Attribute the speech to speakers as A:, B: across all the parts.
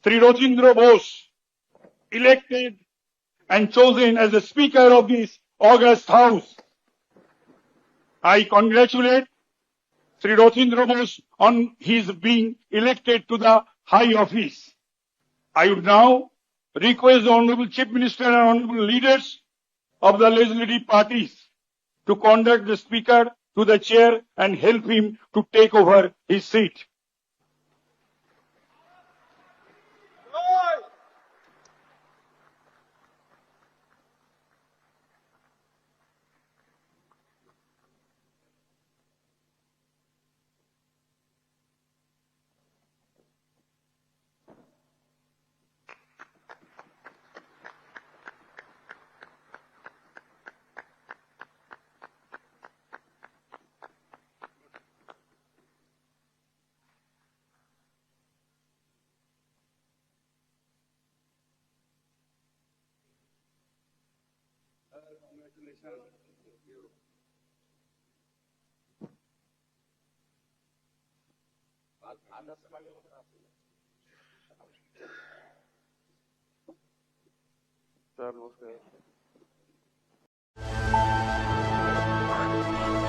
A: Sri Rothendra Bose, elected and chosen as the Speaker of this august House. I congratulate Sri Rothendra Bose on his being elected to the high office. I would now request the Honorable Chief Minister and Honorable leaders of the legislative parties to conduct the Speaker to the chair and help him to take over his seat.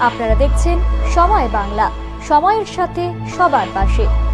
B: আপনারা দেখছেন সময় বাংলা, সময়ের সাথে সবার পাশে।